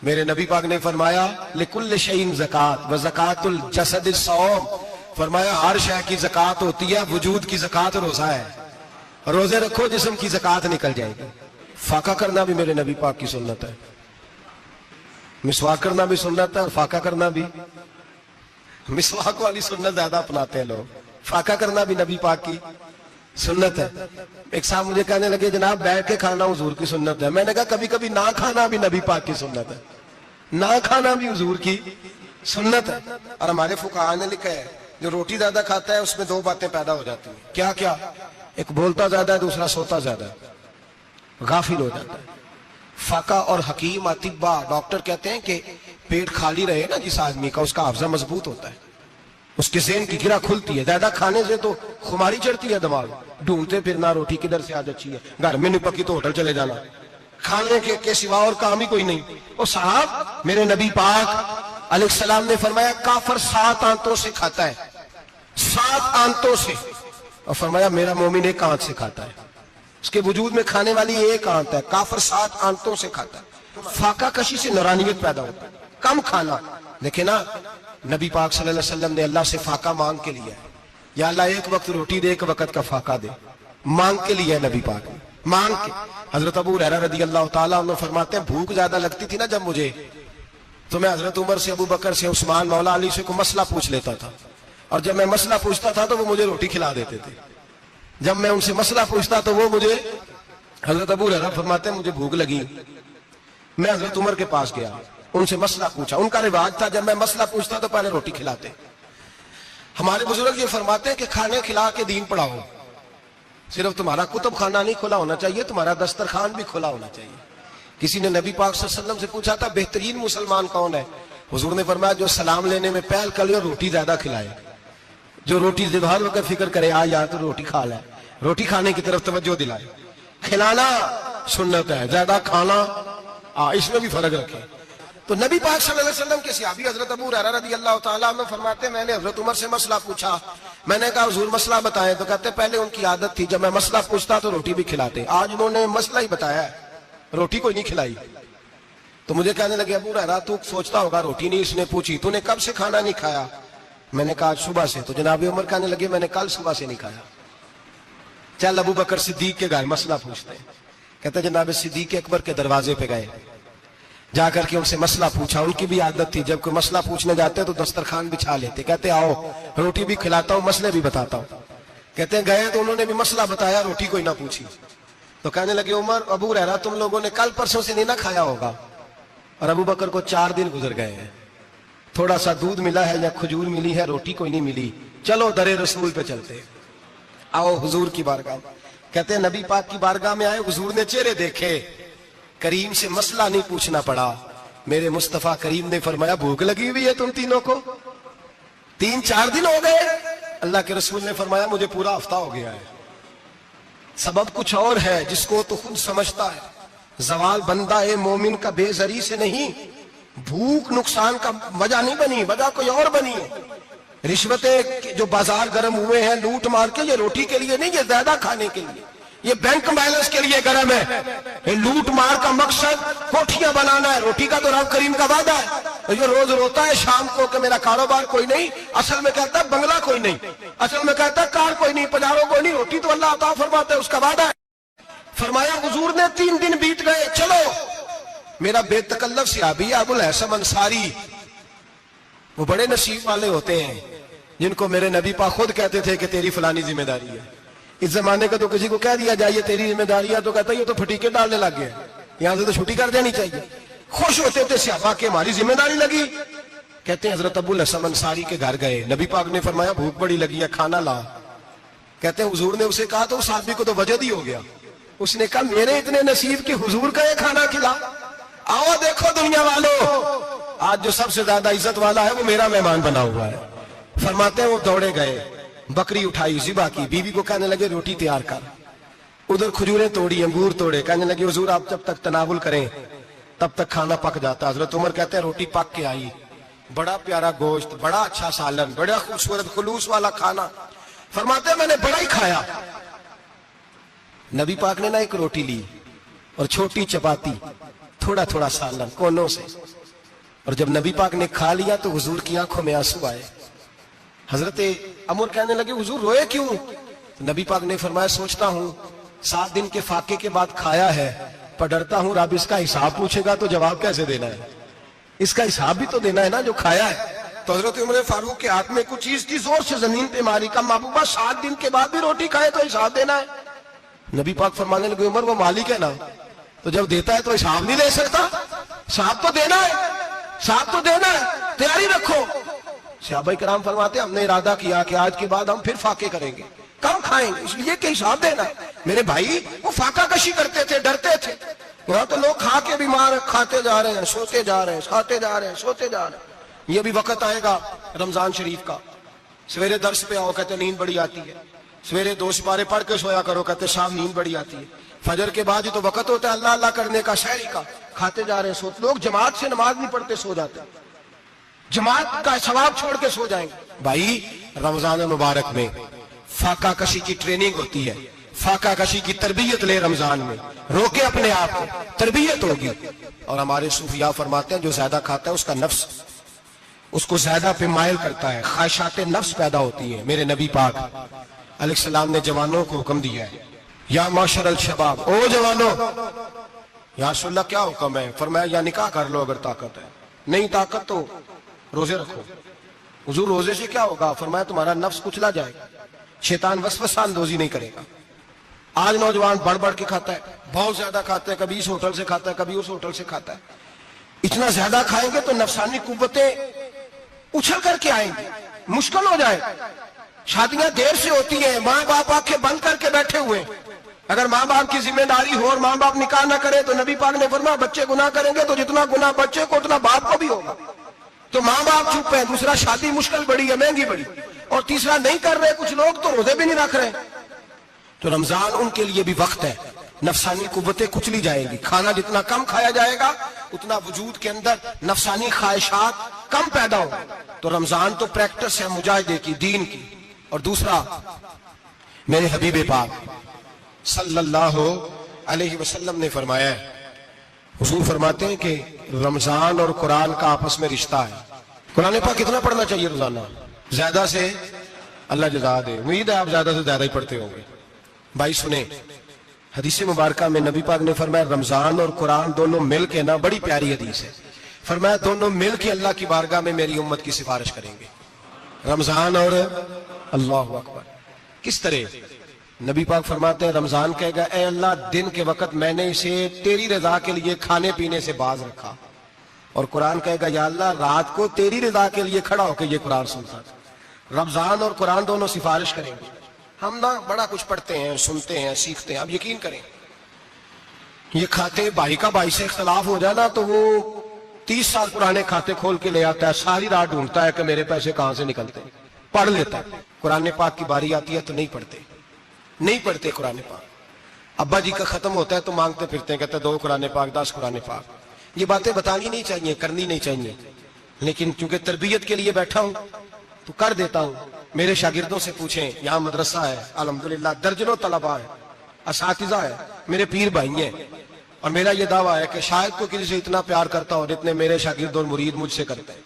میرے نبی پاک نے فرمایا لکل شیء زکات و زکات الجسد الصوم, فرمایا ہر شے کی زکات ہوتی ہے, وجود کی زکات روزہ ہے. روزے رکھو جسم کی زکات نکل جائے گی. فاقہ کرنا بھی میرے نبی پاک کی سنت ہے, مسواک کرنا بھی سنت ہے, اور فاقہ کرنا بھی. مسواک والی سنت زیادہ اپناتے ہیں لوگ, فاقہ کرنا بھی نبی پاک کی سنت ہے. ایک صاحب مجھے کہنے لگے جناب بیٹھ کے کھانا حضور کی سنت ہے. میں نے کہا کبھی کبھی نہ کھانا بھی نبی پاک کی سنت ہے, نہ کھانا بھی حضور کی سنت ہے. اور ہمارے فقہاء نے لکھا ہے جو روٹی زیادہ کھاتا ہے اس میں دو باتیں پیدا ہو جاتی ہیں. کیا کیا؟ ایک بولتا زیادہ ہے, دوسرا سوتا زیادہ ہے, غافل ہو جاتا ہے. فقہ اور حکیم اطباء ڈاکٹر کہتے ہیں کہ پیٹ خالی رہے نا جس آدمی کا, اس کا حافظہ مضبوط ہوتا ہے, اس کے ذہن کی گرہ کھلتی ہے. زیادہ کھانے سے تو خماری چڑھتی ہے دماغ, ڈھونڈتے پھرنا روٹی کدھر سے آج اچھی ہے, گھر میں نہیں پکی تو ہوٹل چلے جانا, کھانے کے سوا اور کام ہی کوئی نہیں. اور صاحب میرے نبی پاک علیہ السلام نے فرمایا کافر 7 آنتوں سے کھاتا ہے, 7 آنتوں سے. اور فرمایا میرا مومن 1 آنت سے کھاتا ہے, اس کے وجود میں کھانے والی 1 آنت ہے. کافر 7 آنتوں سے کھاتا ہے. فاقہ کشی سے نورانیت پیدا ہوتا ہے, کم کھانا. دیکھیں نا نبی پاک صلی اللہ علیہ وسلم نے اللہ سے فاقہ مانگ کے لیا ہے, یا اللہ 1 وقت روٹی دے 1 وقت کا فاقہ دے, مانگ کے لیا ہے نبی پاک نے, مانگ کے. حضرت ابو ہریرہ رضی اللہ تعالیٰ عنہ فرماتے ہیں بھوک زیادہ لگتی تھی نا جب مجھے, تو میں حضرت عمر سے, ابو بکر سے, عثمان, مولا علی سے کوئی مسئلہ پوچھ لیتا تھا, اور جب میں مسئلہ پوچھتا تھا تو وہ مجھے روٹی کھلا دیتے تھے. جب میں ان سے مسئلہ پوچھتا تو وہ مجھے, حضرت ابو ہریرہ فرماتے ہیں مجھے بھوک لگی, میں حضرت عمر کے پاس گیا, ان سے مسئلہ پوچھا. ان کا رواج تھا جب میں مسئلہ پوچھتا تو پہلے روٹی کھلاتے. ہمارے بزرگ یہ فرماتے ہیں کہ کھانے کھلا کے دین پڑھاؤ. صرف تمہارا کتب خانہ نہیں کھلا ہونا چاہیے, تمہارا دسترخوان بھی کھلا ہونا چاہیے. کسی نے نبی پاک صلی اللہ علیہ وسلم سے پوچھا تھا بہترین مسلمان کون ہے؟ حضور نے فرمایا جو سلام لینے میں پہل کر لے اور روٹی زیادہ کھلائے, جو روٹی ہر وقت فکر کرے آ یار تو روٹی کھا لے, روٹی کھانے کی طرف توجہ دلائے. کھلانا سنت ہے, زیادہ کھانا اس میں بھی فرق رکھے. تو نبی پاک صلی اللہ علیہ وسلم کے صحابی حضرت ابو ہریرہ رضی اللہ تعالیٰ عنہ فرماتے ہیں میں نے حضرت عمر سے مسئلہ پوچھا, میں نے کہا حضور مسئلہ بتائیں, تو کہتے پہلے ان کی عادت تھی جب میں مسئلہ پوچھتا تو روٹی بھی کھلاتے, آج انہوں نے مسئلہ ہی بتایا ہے, روٹی کوئی نہیں کھلائی. تو مجھے کہنے لگے ابو ہریرہ تو سوچتا ہوگا روٹی نہیں اس نے پوچھی, تو نے کب سے کھانا نہیں کھایا؟ میں نے کہا صبح سے. تو جناب عمر کہنے لگے میں نے کل صبح سے نہیں کھایا. چل ابو بکر صدیق کے گئے مسئلہ پوچھتے ہیں. کہتے جناب صدیق اکبر کے دروازے پہ گئے, جا کر کے ان سے مسئلہ پوچھا. ان کی بھی عادت تھی جب کوئی مسئلہ پوچھنے جاتے تو دسترخوان بچھا لیتے, کہتے آؤ روٹی بھی کھلاتا ہوں مسئلے بھی بتاتا ہوں. کہتے ہیں گئے تو انہوں نے بھی مسئلہ بتایا, روٹی کوئی نہ پوچھی. تو کہنے لگے عمر ابو ہریرہ تم لوگوں نے کل پرسوں سے نہیں نہ کھایا ہوگا. اور ابو بکر کو 4 دن گزر گئے ہیں, تھوڑا سا دودھ ملا ہے یا کھجور ملی ہے, روٹی کوئی نہیں ملی. چلو در رسول پہ چلتے, آؤ حضور کی بارگاہ. کہتے ہیں نبی پاک کی بارگاہ میں آئے, حضور نے چہرے دیکھے, کریم سے مسئلہ نہیں پوچھنا پڑا. میرے مصطفیٰ کریم نے فرمایا بھوک لگی ہوئی ہے تم تینوں کو, 3-4 دن ہو گئے. اللہ کے رسول نے فرمایا مجھے پورا ہفتہ ہو گیا ہے. سبب کچھ اور ہے جس کو تو خود سمجھتا ہے. زوال بندہ مومن کا بے زری سے نہیں, بھوک نقصان کا وجہ نہیں بنی, وجہ کوئی اور بنی ہے. رشوتیں جو بازار گرم ہوئے ہیں لوٹ مار کے, یہ روٹی کے لیے نہیں, یہ زیادہ کھانے کے لیے, یہ بینک بیلنس کے لیے گرم ہے. یہ لوٹ مار کا مقصد کوٹھیاں بنانا ہے, روٹی کا تو رب کریم کا وعدہ ہے. یہ روز روتا ہے شام کو کہ میرا کاروبار کوئی نہیں, اصل میں کہتا ہے بنگلہ کوئی نہیں, اصل میں کہتا ہے کار کوئی نہیں, پجاروں کوئی نہیں, روٹی تو اللہ عطا فرماتا ہے, اس کا وعدہ ہے. فرمایا حضور نے 3 دن بیت گئے, چلو. میرا بے تکلف صحابی ابو الحسن انصاری, وہ بڑے نصیب والے ہوتے ہیں جن کو میرے نبی پاک خود کہتے تھے کہ تیری فلانی ذمہ داری ہے. اس زمانے کا تو کسی کو کہہ دیا جائے تیری ذمہ داری ہے تو کہتا ہے یہ تو پھٹیکے ڈالنے لگ گئے, یہاں سے تو چھٹی کر دینی چاہیے. خوش ہوتے تھے صحابہ کہ ہماری ذمہ داری لگی. کہتے ہیں حضرت ابو الحسن انصاری کے گھر گئے, نبی پاک نے فرمایا بھوک بڑی لگی ہے کھانا لا. کہتے ہیں حضور نے اسے کہا تو اس آدمی کو تو وجد ہی ہو گیا. اس نے کہا میرے اتنے نصیب کہ حضور کا یہ کھانا کھلا. آؤ دیکھو دنیا والوں, آج جو سب سے زیادہ عزت والا ہے وہ میرا مہمان بنا ہوا ہے. فرماتے ہیں وہ دوڑے گئے, بکری اٹھائی, ذبح کی, بیوی کو کہنے لگے روٹی تیار کر. ادھر کھجوریں توڑی, انگور توڑے, کہنے لگے حضور آپ جب تک تناول کریں تب تک کھانا پک جاتا. حضرت عمر کہتے ہیں روٹی پک کے آئی, بڑا پیارا گوشت, بڑا اچھا سالن, بڑا خوبصورت خلوص والا کھانا. فرماتے ہیں میں نے بڑا ہی کھایا. نبی پاک نے نا ایک روٹی لی اور چھوٹی چپاتی, تھوڑا تھوڑا سالن کونوں سے, اور جب نبی پاک نے کھا لیا تو حضور کی آنکھوں میں آنسو آئے. حضرت عمر کہنے لگے حضور روئے کیوں؟ نبی پاک نے فرمایا سوچتا ہوں 7 دن کے فاقے کے بعد کھایا ہے, پر ڈرتا ہوں رب اس کا حساب پوچھے گا تو جواب کیسے دینا ہے, اس کا حساب بھی تو دینا ہے نا جو کھایا ہے. تو حضرت عمر فاروق کے ہاتھ میں کچھ چیز تھی, زور سے زمین پہ ماری, کہا محبوبہ 7 دن کے بعد بھی روٹی کھائے تو حساب دینا ہے. نبی پاک فرمانے لگے عمر وہ مالک ہے نا, تو جب دیتا ہے تو حساب نہیں دے سکتا, حساب تو دینا ہے, حساب تو دینا ہے, تیاری رکھو. صحابہ کرام فرماتے ہم نے ارادہ کیا کہ آج کے بعد ہم پھر فاقے کریں گے, کم کھائیں گے, اس لیے کہ حساب دینا ہے. میرے بھائی وہ فاقہ کشی کرتے تھے, ڈرتے تھے. وہاں تو لوگ کھا کے بیمار, کھاتے جا رہے ہیں, سوتے جا رہے ہیں, کھاتے جا رہے ہیں, سوتے جا رہے ہیں. یہ بھی وقت آئے گا رمضان شریف کا, سویرے درس پہ آؤ کہتے نیند بڑی آتی ہے, سویرے 2 سپارے پڑھ کے سویا کرو کہتے شام نیند بڑی آتی ہے, فجر کے بعد ہی تو وقت ہوتا ہے اللہ اللہ کرنے کا, شہری کا, کھاتے جا رہے ہیں, سوتے. لوگ جماعت سے نماز نہیں پڑھتے, سو جاتے ہیں, جماعت کا ثواب چھوڑ کے سو جائیں گے. بھائی رمضان مبارک میں فاقہ کشی کی ٹریننگ ہوتی ہے, فاقہ کشی کی تربیت لے, رمضان میں روکے اپنے آپ کو, تربیت ہوگی. اور ہمارے صوفیاء فرماتے ہیں جو زیادہ کھاتا ہے اس کا نفس اس کو زیادہ پہ مائل کرتا ہے, خواہشات نفس پیدا ہوتی ہیں. میرے نبی پاک علیہ السلام نے جوانوں کو حکم دیا ہے, یا معاشر الشباب, او جوانوں, یا رسول اللہ کیا حکم ہے؟ فرمایا یا نکاح کر لو اگر طاقت ہے, نہیں طاقت تو روزے رکھو. حضور روزے سے کیا ہوگا؟ فرمایا تمہارا نفس کچلا جائے گا, شیطان وسوسہ اندوزی نہیں کرے گا. آج نوجوان بڑھ بڑھ کے کھاتا ہے, بہت زیادہ کھاتا ہے, کبھی اس ہوٹل سے کھاتا ہے, کبھی اس ہوٹل سے کھاتا ہے. اتنا زیادہ کھائیں گے تو نفسانی قوتیں اچھل کر کے آئیں گی, مشکل ہو جائے. شادیاں دیر سے ہوتی ہیں, ماں باپ آنکھیں بند کر کے بیٹھے ہوئے. اگر ماں باپ کی ذمہ داری ہو اور ماں باپ نکاح نہ کرے تو نبی پاک نے فرمایا بچے گناہ کریں گے تو جتنا گناہ بچے کو اتنا باپ کو بھی ہوگا. تو ماں باپ چپ ہے, دوسرا شادی مشکل بڑی ہے, مہنگی بڑی, اور تیسرا نہیں کر رہے کچھ لوگ تو روزے بھی نہیں رکھ رہے. تو رمضان ان کے لیے بھی وقت ہے, نفسانی قوتیں کچلی جائیں گی. کھانا جتنا کم کھایا جائے گا اتنا وجود کے اندر نفسانی خواہشات کم پیدا ہوں. تو رمضان تو پریکٹس ہے مجاہدے کی, دین کی. اور دوسرا میرے حبیب پاک صلی اللہ علیہ وسلم نے فرمایا ہے, حضور فرماتے ہیں کہ رمضان اور قرآن کا آپس میں رشتہ ہے. قرآن پاک کتنا پڑھنا چاہیے روزانہ؟ زیادہ سے اللہ جزا دے, امید ہے آپ زیادہ سے زیادہ ہی پڑھتے ہوں گے. بھائی سنیں, حدیث مبارکہ میں نبی پاک نے فرمایا رمضان اور قرآن دونوں مل کے نا, بڑی پیاری حدیث ہے, فرمایا دونوں مل کے اللہ کی بارگاہ میں میری امت کی سفارش کریں گے. رمضان اور اللہ اکبر. کس طرح؟ نبی پاک فرماتے ہیں رمضان کہے گا اے اللہ دن کے وقت میں نے اسے تیری رضا کے لیے کھانے پینے سے باز رکھا, اور قرآن کہے گا یا اللہ رات کو تیری رضا کے لیے کھڑا ہو کے یہ قرآن سنتا تھا. رمضان اور قرآن دونوں سفارش کریں گے. ہم نا بڑا کچھ پڑھتے ہیں, سنتے ہیں, سیکھتے ہیں. اب یقین کریں یہ کھاتے بھائی کا بھائی سے اختلاف ہو جانا تو وہ 30 سال پرانے کھاتے کھول کے لے آتا ہے, ساری رات ڈھونڈتا ہے کہ میرے پیسے کہاں سے نکلتے ہیں, پڑھ لیتا ہے. قرآن پاک کی باری آتی ہے تو نہیں پڑھتے قرآن پاک. ابا جی کا ختم ہوتا ہے تو مانگتے پھرتے ہیں, کہتے ہیں 2 قرآن پاک 10 قرآن پاک. یہ باتیں بتانی نہیں چاہیے, کرنی نہیں چاہیے, لیکن چونکہ تربیت کے لیے بیٹھا ہوں تو کر دیتا ہوں. میرے شاگردوں سے پوچھیں, یہاں مدرسہ ہے الحمدللہ, درجنوں طلباء ہے, اساتذہ ہے, میرے پیر بھائی ہیں, اور میرا یہ دعویٰ ہے کہ شاید تو کسی سے اتنا پیار کرتا ہوں جتنے میرے شاگرد اور مرید مجھ سے کرتے ہیں.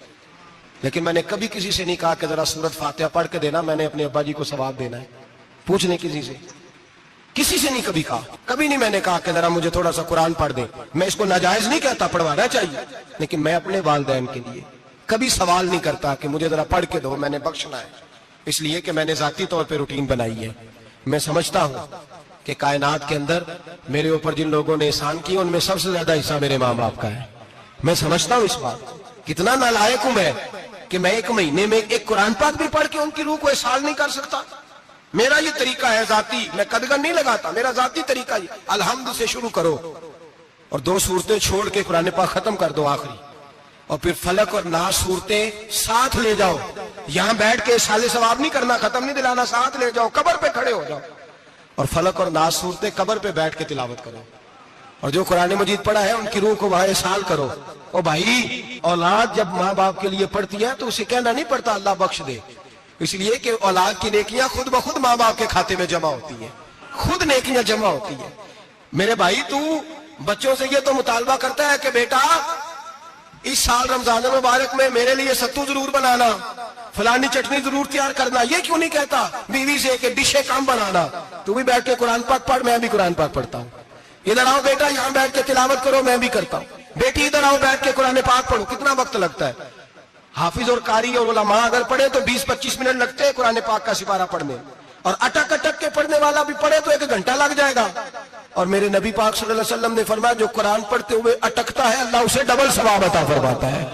لیکن میں نے کبھی کسی سے نہیں کہا کہ ذرا سورت فاتحہ پڑھ کے دینا, میں نے اپنے ابا جی کو ثواب دینا ہے. پوچھنے کسی سے نہیں کبھی کہا, کبھی نہیں میں نے کہا کہ ذرا مجھے تھوڑا سا قرآن پڑھ دیں. میں اس کو ناجائز نہیں کہتا, پڑھوانا چاہیے, لیکن میں اپنے والدین کے لیے کبھی سوال نہیں کرتا کہ مجھے ذرا پڑھ کے دو, میں نے بخشنا ہے. اس لیے کہ میں نے ذاتی طور پہ روٹین بنائی ہے. میں سمجھتا ہوں کہ کائنات کے اندر میرے اوپر جن لوگوں نے احسان کیا ان میں سب سے زیادہ حصہ میرے ماں باپ کا ہے. میں سمجھتا ہوں اس بات کتنا نالائق ہوں میں کہ میں 1 مہینے میں 1 قرآن پاک بھی پڑھ کے ان کی روح کو احسان نہیں کر سکتا. میرا یہ طریقہ ہے ذاتی, میں قدغن نہیں لگاتا, میرا ذاتی طریقہ یہ, الحمد سے شروع کرو اور 2 سورتیں چھوڑ کے قرآن پاک ختم کر دو آخری, اور پھر فلق اور ناس صورتیں ساتھ لے جاؤ. یہاں بیٹھ کے سال ثواب نہیں کرنا, ختم نہیں دلانا, ساتھ لے جاؤ, قبر پہ کھڑے ہو جاؤ اور فلق اور ناس صورتیں قبر پہ بیٹھ کے تلاوت کرو. اور جو قرآن مجید پڑھا ہے ان کی روح کو وہاں احسان کرو. اور بھائی اولاد جب ماں باپ کے لیے پڑھتی ہے تو اسے کہنا نہیں پڑتا اللہ بخش دے, اس لیے کہ اولاد کی نیکیاں خود بخود ماں باپ کے کھاتے میں جمع ہوتی ہیں، خود نیکیاں جمع ہوتی ہیں۔ میرے بھائی تو بچوں سے یہ تو مطالبہ کرتا ہے کہ بیٹا اس سال رمضان المبارک میں میرے لیے ستو ضرور بنانا، فلانی چٹنی ضرور تیار کرنا، یہ کیوں نہیں کہتا بیوی سے کہ ڈشیں کم بنانا، تو بھی بیٹھ کے قرآن پاک پڑھ، میں بھی قرآن پاک پڑھتا ہوں، ادھر آؤ بیٹا یہاں بیٹھ کے تلاوت کرو، میں بھی کرتا ہوں، بیٹی ادھر آؤ بیٹھ کے قرآن پاک پڑھو۔ کتنا وقت لگتا ہے؟ حافظ اور قاری اور علماء اگر پڑھے تو 20-25 منٹ لگتے ہیں قرآن پاک کا سپارہ پڑھنے، اور اٹک اٹک کے پڑھنے والا بھی پڑھے تو 1 گھنٹہ لگ جائے گا۔ اور میرے نبی پاک صلی اللہ علیہ وسلم نے فرمایا جو قرآن پڑھتے ہوئے اٹکتا ہے اللہ اسے ڈبل ثواب عطا فرماتا ہے۔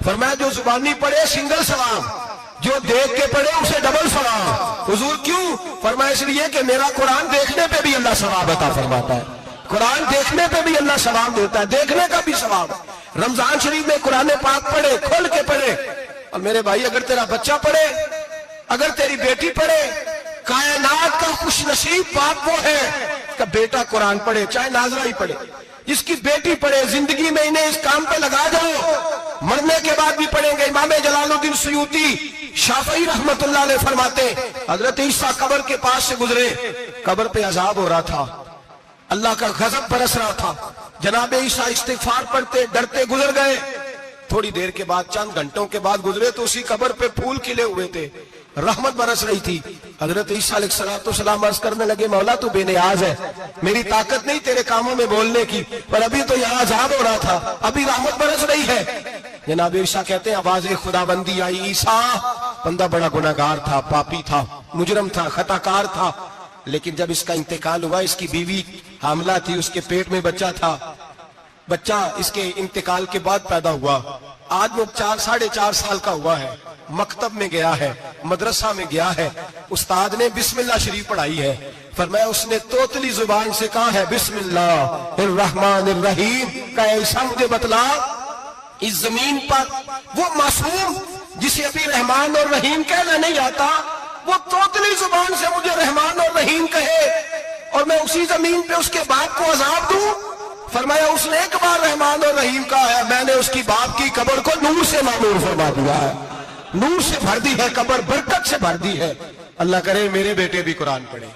فرمایا جو زبانی پڑھے سنگل ثواب، جو دیکھ کے پڑھے اسے ڈبل ثواب۔ حضور کیوں؟ فرمایا اس لیے کہ میرا قرآن دیکھنے پہ بھی اللہ ثواب عطا فرماتا ہے، قرآن دیکھنے پہ بھی اللہ ثواب دیتا ہے، دیکھنے کا بھی ثواب۔ رمضان شریف میں قرآن پاک پڑھے، کھول کے پڑھے۔ اور میرے بھائی اگر تیرا بچہ پڑھے، اگر تیری بیٹی پڑھے، کائنات کا خوش نصیب باپ وہ ہے کہ بیٹا قرآن پڑھے، چاہے ناظرہ ہی پڑھے، جس کی بیٹی پڑھے۔ زندگی میں انہیں اس کام پہ لگا جاؤ، مرنے کے بعد بھی پڑھیں گے۔ امام جلال الدین سیوطی شافعی رحمت اللہ علیہ فرماتے حضرت عیسیٰ قبر کے پاس سے گزرے، قبر پہ عذاب ہو رہا تھا، اللہ کا غضب برس رہا تھا، جناب عیسیٰ استغفار پڑھتے ڈرتے گزر گئے۔ تھوڑی دیر کے بعد، چند گھنٹوں کے بعد گزرے تو اسی قبر پہ پھول کھلے ہوئے تھے، رحمت برس رہی تھی۔ حضرت عیسیٰ علیہ السلام عرض کرنے لگے مولا تو بے نیاز ہے، میری طاقت نہیں تیرے کاموں میں بولنے کی، پر ابھی تو یہاں عذاب ہو رہا تھا، ابھی رحمت برس رہی ہے۔ جناب عیسیٰ کہتے ہیں آواز خدا بندی آئی، عیسیٰ بندہ بڑا گناہگار تھا، پاپی تھا، مجرم تھا، خطا کار تھا، لیکن جب اس کا انتقال ہوا، اس کی بیوی حاملہ تھی، اس کے پیٹ میں بچہ تھا، بچہ اس کے انتقال کے بعد پیدا ہوا، آج وہ 4-4.5 سال کا ہوا ہے، مکتب میں گیا ہے، مدرسہ میں گیا ہے، استاد نے بسم اللہ شریف پڑھائی ہے، فرمایا اس نے توتلی زبان سے کہا ہے بسم اللہ الرحمن الرحیم، کہ ایسا مجھے بتلا اس زمین پر وہ معصوم جسے ابھی رحمان اور رحیم کہنا نہیں آتا، وہ توتلی زبان سے مجھے رحمان اور رحیم کہے اور میں اسی زمین پہ اس کے باپ کو عذاب دوں۔ فرمایا اس نے ایک بار رحمان اور رحیم کہا ہے، میں نے اس کی باپ کی قبر کو نور سے معمور فرما دیا ہے، نور سے بھر دی ہے قبر، برکت سے بھر دی ہے۔ اللہ کرے میرے بیٹے بھی قرآن پڑھے،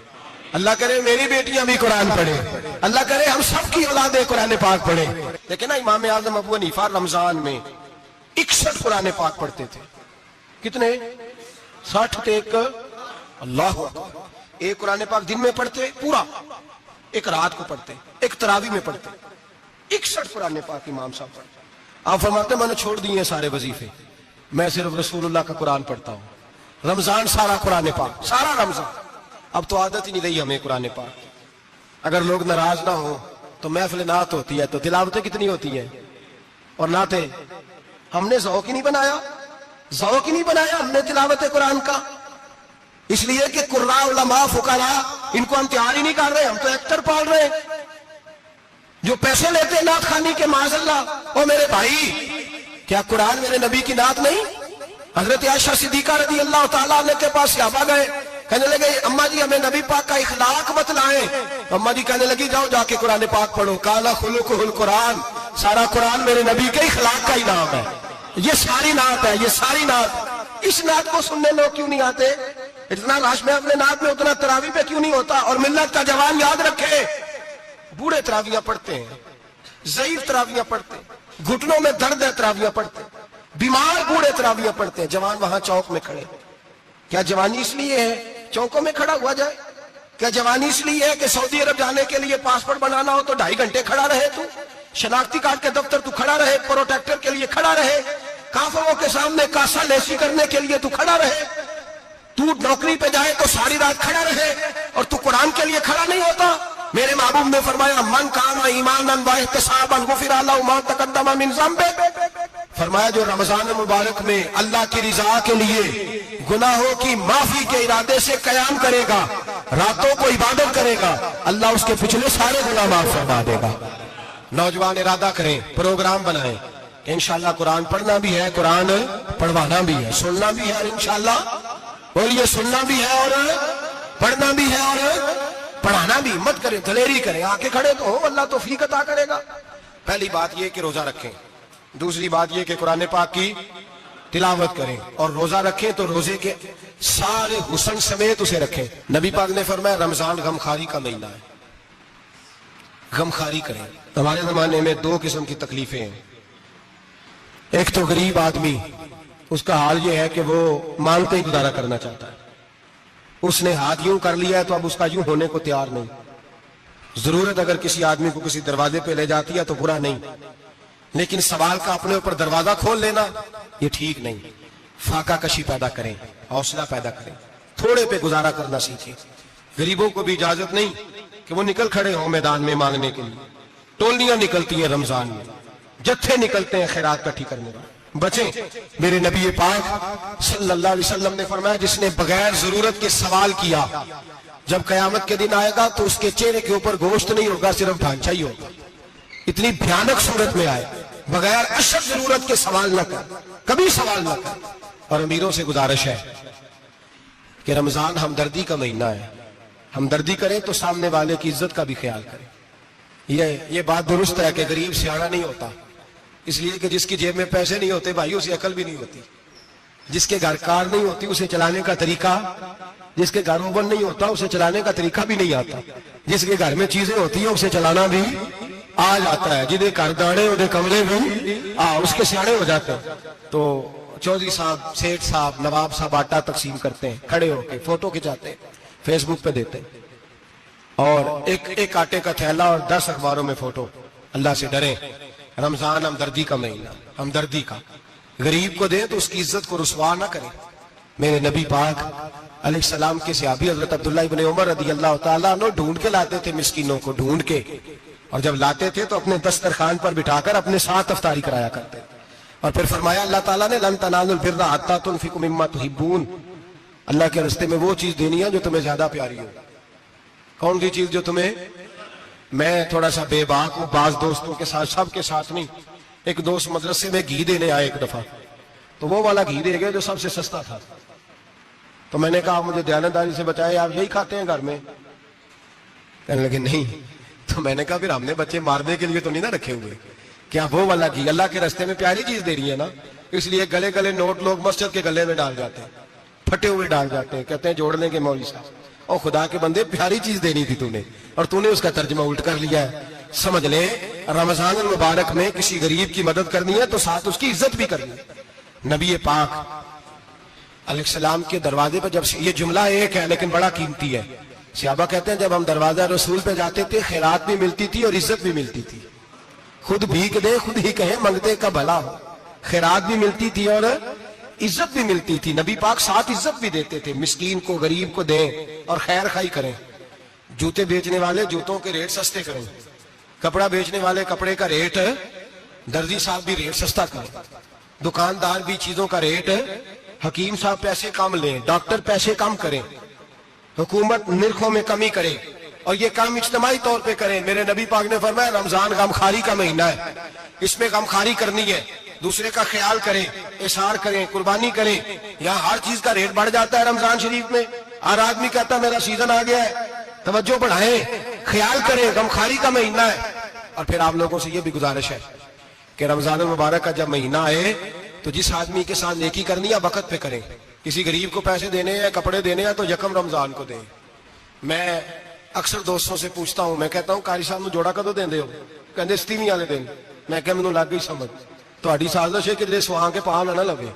اللہ کرے میری بیٹیاں بھی قرآن پڑھے، اللہ کرے ہم سب کی اولادیں قرآن پاک پڑھے۔ لیکن نا امام اعظم ابو حنیفہ رمضان میں 61 قرآن پاک پڑھتے تھے۔ کتنے؟ 60 تھے ایک، اللہ اکبر، ایک قرآن پاک دن میں پڑھتے پورا، ایک رات کو پڑھتے، ایک تراویح میں پڑھتے، 61 قرآن پاک امام صاحب پڑھتے۔ آپ فرماتے میں نے چھوڑ دیے ہیں سارے وظیفے، میں صرف رسول اللہ کا قرآن پڑھتا ہوں، رمضان سارا قرآن پاک، سارا رمضان۔ اب تو عادت ہی نہیں رہی ہمیں قرآن پاک، اگر لوگ ناراض نہ ہو تو محفل نعت ہوتی ہے تو تلاوتیں کتنی ہوتی ہیں، اور نعتیں ہم نے ذوق ہی نہیں بنایا، ذوق ہی نہیں بنایا ہم نے تلاوت قرآن کا، اس لیے کہ قراء علماء فقراء ان کو ہم تیار ہی نہیں کر رہے، ہم تو ایکٹر پال رہے ہیں جو پیسے لیتے ہیں نعت خوانی کے، معاذ اللہ۔ اور میرے بھائی کیا قرآن میرے نبی کی نعت نہیں؟ حضرت عائشہ صدیقہ رضی اللہ تعالیٰ عنہ کے پاس صحابہ گئے، کہنے لگے اماں جی ہمیں نبی پاک کا اخلاق بتلائیں، اماں جی کہنے لگی جاؤ جا کے قرآن پاک پڑھو، قال خلقہ القرآن، سارا قرآن میرے نبی کے اخلاق کا ہی نام ہے، یہ ساری نعت ہے، یہ ساری نعت۔ اس نعت کو سننے لوگ کیوں نہیں آتے؟ اتنا رش میں اپنے نعت میں اتنا تراویح پہ کیوں نہیں ہوتا؟ اور ملت کا جوان یاد رکھے، بوڑھے تراویاں پڑھتے ہیں، ضعیف تراویاں پڑھتے ہیں، گھٹنوں میں درد ہے تراویاں پڑھتے ہیں، بیمار بوڑھے تراویاں پڑھتے ہیں، جوان وہاں چوک میں کھڑے۔ کیا جوانی اس لیے ہے چوکوں میں کھڑا ہوا جائے؟ کیا جوانی اس لیے ہے کہ سعودی عرب جانے کے لیے پاسپورٹ بنانا ہو تو 2.5 گھنٹے کھڑا رہے، تو شناختی کارڈ کے دفتر تو کھڑا رہے، پروٹیکٹر کے لیے کھڑا رہے، کافروں کے سامنے کاسا لیسی کرنے کے لیے تو کھڑا رہے، تو نوکری پہ جائے تو ساری رات کھڑا رہے، اور تو قرآن کے لیے کھڑا نہیں ہوتا؟ میرے محبوب نے فرمایا من کان ایمانا واحتسابا غفر له ما تقدم من ذنبه، فرمایا جو رمضان مبارک میں اللہ کی رضا کے لیے گناہوں کی معافی کے ارادے سے قیام کرے گا، راتوں کو عبادت کرے گا، اللہ اس کے پچھلے سارے گناہ معاف فرما دے گا۔ نوجوان ارادہ کریں، پروگرام بنائیں، انشاءاللہ قرآن پڑھنا بھی ہے، قرآن پڑھوانا بھی ہے، سننا بھی ہے، انشاءاللہ بولیے سننا بھی ہے اور پڑھنا بھی ہے اور پڑھانا بھی۔ مت کریں، دلیری کریں، آ کے کھڑے تو ہو، اللہ توفیق عطا کرے گا۔ پہلی بات یہ کہ روزہ رکھیں، دوسری بات یہ کہ قرآن پاک کی تلاوت کریں، اور روزہ رکھیں تو روزے کے سارے حسن سمیت اسے رکھیں. نبی پاک نے فرمایا رمضان غمخواری کا مہینہ ہے, غمخواری کریں. ہمارے زمانے میں دو قسم کی تکلیفیں ہیں. ایک تو غریب آدمی, اس کا حال یہ ہے کہ وہ مانگتے ہی گزارا کرنا چاہتا ہے. اس نے ہاتھ یوں کر لیا ہے تو اب اس کا یوں ہونے کو تیار نہیں. ضرورت اگر کسی آدمی کو کسی دروازے پہ لے جاتی ہے تو برا نہیں, لیکن سوال کا اپنے اوپر دروازہ کھول لینا یہ ٹھیک نہیں. فاقہ کشی پیدا کریں, حوصلہ پیدا کریں, تھوڑے پہ گزارا کرنا سیکھیں. غریبوں کو بھی اجازت نہیں کہ وہ نکل کھڑے ہوں میدان میں مانگنے کے لیے. ٹولیاں نکلتی ہیں رمضان میں, جتھے نکلتے ہیں خیرات کٹھی کرنے والے. بچیں. میرے نبی پاک صلی اللہ علیہ وسلم نے فرمایا جس نے بغیر ضرورت کے سوال کیا, جب قیامت کے دن آئے گا تو اس کے چہرے کے اوپر گوشت نہیں ہوگا, صرف ڈھانچہ ہی ہوگا. اتنی بھیانک صورت میں آئے. بغیر اشد ضرورت کے سوال نہ کر, کبھی سوال نہ کر. اور امیروں سے گزارش ہے کہ رمضان ہمدردی کا مہینہ ہے. ہمدردی کریں تو سامنے والے کی عزت کا بھی خیال کریں. یہ بات درست ہے کہ غریب سیاڑا نہیں ہوتا, اس لیے کہ جس کی جیب میں پیسے نہیں ہوتے بھائی اسے عقل بھی نہیں ہوتی. جس کے گھر کار نہیں ہوتی اسے چلانے کا طریقہ, جس کے گھر اوون نہیں ہوتا اسے چلانے کا طریقہ بھی نہیں آتا. جس کے گھر میں چیزیں ہوتی ہیں اسے چلانا بھی آ جاتا ہے. جنہیں گھر داڑے انہیں کمرے بھی اس کے سیاڑے ہو جاتے ہیں. تو چودھری صاحب, سیٹھ صاحب, نواب صاحب آٹا تقسیم کرتے ہیں, کھڑے ہو کے فوٹو کھچاتے ہیں, فیس بک پہ دیتے ہیں, اور ایک آٹے کا تھیلا اور 10 اخباروں میں فوٹو. اللہ سے ڈریں. رمضان ہمدردی کا مہینہ, ہمدردی کا. غریب کو دیں تو اس کی عزت کو رسوا نہ کریں. میرے نبی پاک علیہ السلام کے صحابی حضرت عبداللہ ابن عمر رضی اللہ تعالیٰ عنہ ڈھونڈ کے لاتے تھے مسکینوں کو, ڈھونڈ کے, اور جب لاتے تھے تو اپنے دسترخوان پر بٹھا کر اپنے ساتھ افطاری کرایا کرتے. اور پھر فرمایا اللہ تعالیٰ نے لن تنالوا البر حتی تنفقوا مما تحبون, اللہ کے راستے میں وہ چیز دینی ہے جو تمہیں زیادہ پیاری ہو. کون سی چیز جو تمہیں, میں تھوڑا سا بے باک ہوں, بعض دوستوں کے ساتھ, سب کے ساتھ نہیں. ایک دوست مدرسے میں گھی دینے آئے ایک دفعہ, تو وہ والا گھی دے گئے جو سب سے سستا تھا. تو میں نے کہا مجھے دیانتداری سے بچائے, آپ یہی کھاتے ہیں گھر میں؟ کہنے لگے نہیں. تو میں نے کہا پھر ہم نے بچے مارنے کے لیے تو نہیں نہ رکھے ہوئے, کیا وہ والا گھی اللہ کے راستے میں پیاری چیز دے رہی ہے نا, اس لیے گلے گلے نوٹ لوگ مسجد کے گلے میں ڈال جاتے ہیں, پھٹے ہوئے ڈال جاتے ہیں, کہتے ہیں جوڑ لیں گے مولوی صاحب. اور خدا کے بندے پیاری چیز دینی تھی تو نے, اور تو نے اس کا ترجمہ الٹ کر لیا ہے. سمجھ لیں رمضان المبارک میں کسی غریب کی مدد کرنی ہے تو ساتھ اس کی عزت بھی کرنی ہے. نبی پاک علیہ السلام کے دروازے پر جب, یہ جملہ ایک ہے لیکن بڑا قیمتی ہے. صحابہ کہتے ہیں جب ہم دروازہ رسول پہ جاتے تھے خیرات بھی ملتی تھی اور عزت بھی ملتی تھی. خود بھیک دے خود ہی کہیں منگتے کا بھلا ہو. خیرات بھی ملتی تھی اور عزت بھی ملتی تھی. نبی پاک ساتھ عزت بھی دیتے تھے, مسکین کو غریب کو دیں اور خیر خائی کریں. جوتے بیچنے والے جوتوں کے ریٹ سستے کریں, کپڑا بیچنے والے کپڑے کا ریٹ, درزی صاحب بھی ریٹ سستا کریں, دکاندار بھی چیزوں کا ریٹ, حکیم صاحب پیسے کم لیں, ڈاکٹر پیسے کم کریں, حکومت نرخوں میں کمی کرے, اور یہ کام اجتماعی طور پہ کریں. میرے نبی پاک نے فرمایا رمضان غمخواری کا مہینہ ہے, اس میں غمخواری کرنی ہے, دوسرے کا خیال کریں, احسان کریں, قربانی کریں. یہاں ہر چیز کا ریٹ بڑھ جاتا ہے رمضان شریف میں. ہر آدمی کہتا ہے میرا سیزن آ گیا ہے, توجہ بڑھائیں, خیال کریں, غمخواری کا مہینہ ہے. اور پھر آپ لوگوں سے یہ بھی گزارش ہے کہ رمضان المبارک کا جب مہینہ آئے تو جس آدمی کے ساتھ نیکی کرنی ہے وقت پہ کریں. کسی غریب کو پیسے دینے ہیں, کپڑے دینے ہیں تو یکم رمضان کو دیں. میں اکثر دوستوں سے پوچھتا ہوں, میں کہتا ہوں قاری صاحب جوڑا کدو دیں ہو, کہتے 27 والے دن. میں کہ مجھے لگ گئی سمجھ, تہاڈی سازش ہے کہ سواں کے پاہ نہ لگے.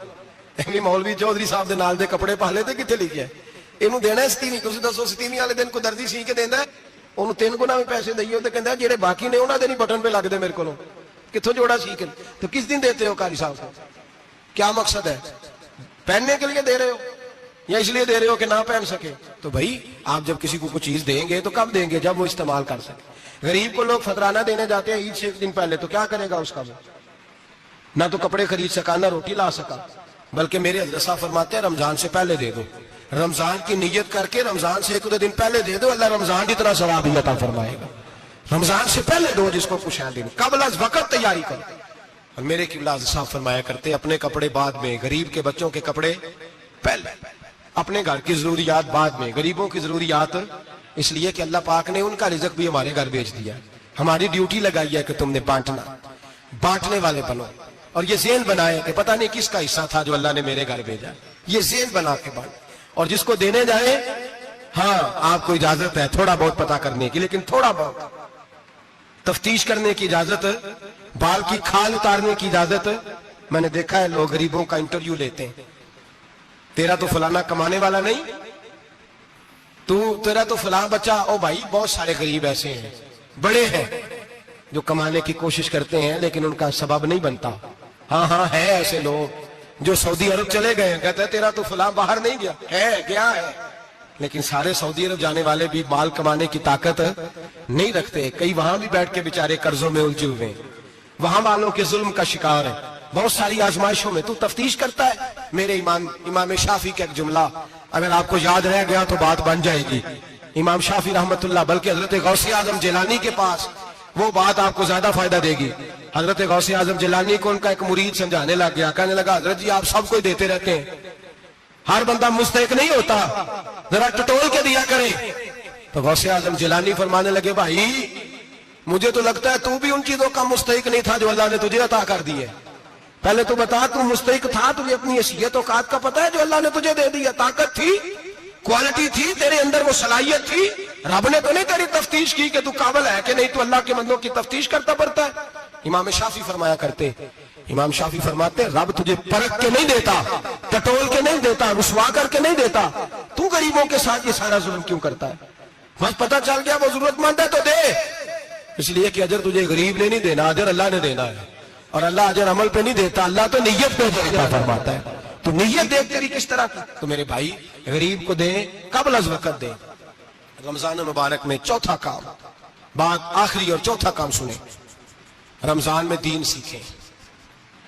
ایویں مولوی چودھری صاحب دے نال دے کپڑے پا لے تے کتنے لکھیا ہے اینو دینا 27. تسی دسو 27 والے دن کو دردی سی کے دیندا ہے, اونوں 3 گنا بھی پیسے دئیے تے کہندا جڑے باقی نے انہاں دے نہیں بٹن پہ لگ دے میرے کولوں, کتھوں جوڑا سی کے. تو کس دن دیتے ہو قاری صاحب کو, کیا مقصد ہے؟ پہننے کے لیے دے رہے ہو یا اس لیے دے رہے ہو کہ نہ پہن سکے؟ تو بھائی آپ جب کسی کو کچھ چیز دیں گے تو کب دیں گے؟ جب وہ استعمال کر سکے. غریب کو لوگ فطرانہ دینے جاتے ہیں عید سے 1 دن پہلے, تو کیا کرے گا اس کا؟ نہ تو کپڑے خرید سکا نہ روٹی لا سکا. بلکہ میرے حضرت صاحب فرماتے ہیں رمضان سے پہلے دے دو, رمضان کی نیت کر کے رمضان سے 1 دن پہلے دے دو, اللہ رمضان جتنا ثواب عطا فرمائے گا. رمضان سے پہلے دو جس کو کچھ ہے دن, قبل از وقت تیاری کرو. اور میرے قبلہ حضرت صاحب فرمایا کرتے اپنے کپڑے بعد میں, غریب کے بچوں کے کپڑے پہلے, اپنے گھر کی ضروریات بعد میں, غریبوں کی ضروریات. اس لیے کہ اللہ پاک نے ان کا رزق بھی ہمارے گھر بھیج دیا. ہماری ڈیوٹی لگائی ہے کہ تم نے بانٹنا, بانٹنے والے بنو. اور یہ ذہن بنائے کہ پتہ نہیں کس کا حصہ تھا جو اللہ نے میرے گھر بھیجا, یہ ذہن بنا کے بانٹ. اور جس کو دینے جائے ہاں آپ کو اجازت ہے تھوڑا بہت پتا کرنے کی، لیکن تھوڑا بہت تفتیش کرنے کی اجازت، بال کی کھال اتارنے کی اجازت۔ میں نے دیکھا ہے لوگ غریبوں کا انٹرویو لیتے ہیں، تیرا تو فلانا کمانے والا نہیں، تیرا تو فلاں بچہ، او بھائی بہت سارے غریب ایسے ہیں بڑے ہیں جو کمانے کی کوشش کرتے ہیں لیکن ان کا سبب نہیں بنتا۔ ہاں ہے ایسے لوگ جو سعودی عرب چلے گئے ہیں، کہتے ہیں تیرا تو فلاں باہر نہیں گیا گیا ہے، لیکن سارے سعودی عرب جانے والے بھی مال کمانے کی طاقت نہیں رکھتے، کئی وہاں بھی بیٹھ کے بیچارے قرضوں میں الجھے ہوئے ہیں، وہاں والوں کے ظلم کا شکار ہے، بہت ساری آزمائشوں میں تو تفتیش کرتا ہے۔ میرے امام شافعی کا ایک جملہ اگر آپ کو یاد رہ گیا تو بات بن جائے گی۔ امام شافعی رحمت اللہ، بلکہ حضرت غوث اعظم جیلانی کے پاس وہ بات آپ کو زیادہ فائدہ دے گی۔ حضرت غوث اعظم جیلانی کو ان کا ایک مرید سمجھانے لگ گیا، کہنے لگا حضرت جی آپ سب کو دیتے رہتے ہیں، ہر بندہ مستحق نہیں ہوتا، ذرا ٹٹول کے دیا کریں۔ تو غوث اعظم جیلانی فرمانے لگے بھائی مجھے تو لگتا ہے تو بھی ان چیزوں کا مستحق نہیں تھا جو اللہ نے تجھے عطا کر دی ہے، پہلے تو بتا تو مستحق تھا، تجھے اپنی حیثیت اوقات کا پتہ ہے جو اللہ نے تجھے دے دیا، طاقت تھی، کوالٹی تھی، تیرے اندر وہ صلاحیت تھی، رب نے تو نہیں تیری تفتیش کی کہ تو قابل ہے کہ نہیں، تو اللہ کے بندوں کی تفتیش کرتا پڑتا ہے۔ امام شافعی فرمایا کرتے، امام شافعی فرماتے رب تجھے پرکھ کے نہیں دیتا، ٹٹول کے نہیں دیتا، رسوا کر کے نہیں دیتا، تو غریبوں کے ساتھ یہ سارا ظلم کیوں کرتا ہے؟ بس پتہ چل گیا وہ ضرورت مند ہے تو دے، اس لیے کہ اجر تجھے غریب نے نہیں دینا، اجر اللہ نے دینا ہے، اور اللہ اجر عمل پہ نہیں دیتا، اللہ تو نیت پہ دیتا فرماتا ہے۔ تو نیت دیکھ تیری کس طرح کی، تو میرے بھائی غریب کو دیں قبل از وقت دیں۔ رمضان مبارک میں چوتھا کام، بات آخری اور چوتھا کام سنیں، رمضان میں دین سیکھیں۔